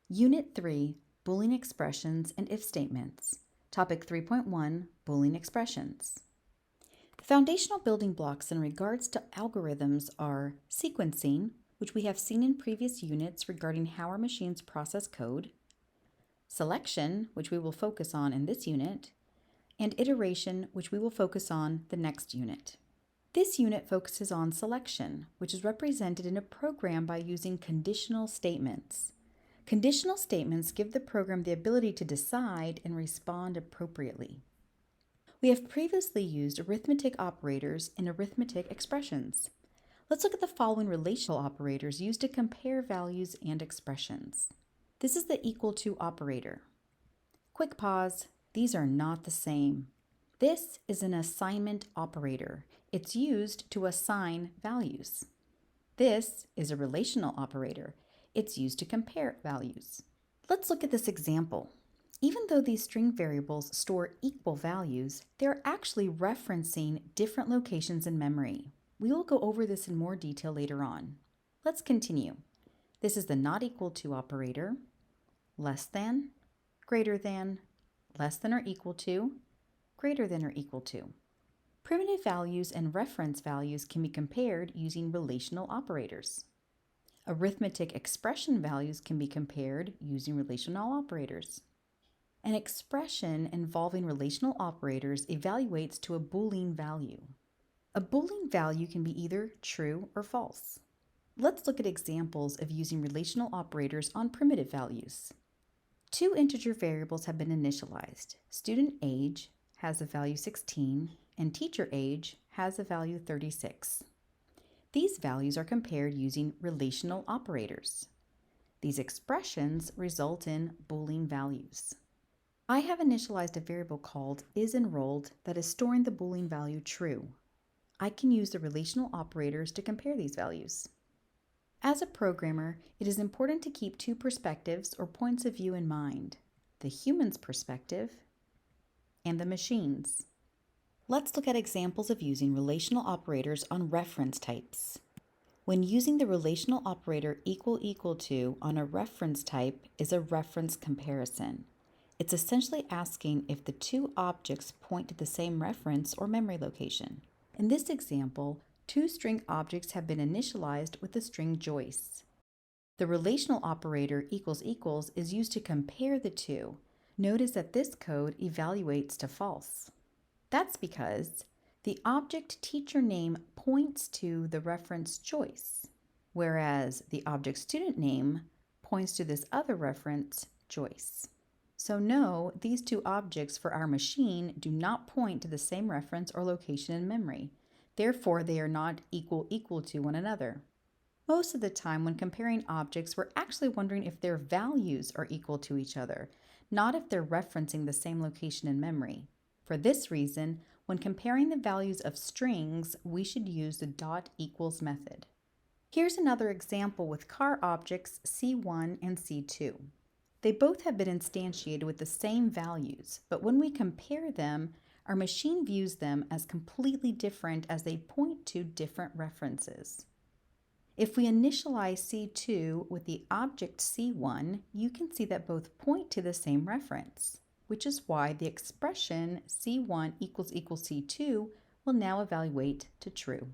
Unit 3, Boolean Expressions and If Statements. Topic 3.1, Boolean Expressions. The foundational building blocks in regards to algorithms are sequencing, which we have seen in previous units regarding how our machines process code, selection, which we will focus on in this unit, and iteration, which we will focus on the next unit. This unit focuses on selection, which is represented in a program by using conditional statements. Conditional statements give the program the ability to decide and respond appropriately. We have previously used arithmetic operators in arithmetic expressions. Let's look at the following relational operators used to compare values and expressions. This is the equal to operator. Quick pause. These are not the same. This is an assignment operator. It's used to assign values. This is a relational operator. It's used to compare values. Let's look at this example. Even though these string variables store equal values, they're actually referencing different locations in memory. We will go over this in more detail later on. Let's continue. This is the not equal to operator, less than, greater than, less than or equal to, greater than or equal to. Primitive values and reference values can be compared using relational operators. Arithmetic expression values can be compared using relational operators. An expression involving relational operators evaluates to a Boolean value. A Boolean value can be either true or false. Let's look at examples of using relational operators on primitive values. Two integer variables have been initialized. Student age has a value 16 and teacher age has a value 36. These values are compared using relational operators. These expressions result in Boolean values. I have initialized a variable called isEnrolled that is storing the Boolean value true. I can use the relational operators to compare these values. As a programmer, it is important to keep two perspectives or points of view in mind: the human's perspective and the machine's. Let's look at examples of using relational operators on reference types. When using the relational operator equal to on a reference type is a reference comparison. It's essentially asking if the two objects point to the same reference or memory location. In this example, two string objects have been initialized with the string Joyce. The relational operator equals is used to compare the two. Notice that this code evaluates to false. That's because the object teacher name points to the reference Joyce, whereas the object student name points to this other reference, Joyce. So no, these two objects for our machine do not point to the same reference or location in memory. Therefore, they are not equal to one another. Most of the time when comparing objects, we're actually wondering if their values are equal to each other, not if they're referencing the same location in memory. For this reason, when comparing the values of strings, we should use the dot equals method. Here's another example with car objects C1 and C2. They both have been instantiated with the same values, but when we compare them, our machine views them as completely different as they point to different references. If we initialize C2 with the object C1, you can see that both point to the same reference, which is why the expression C1 equals C2 will now evaluate to true.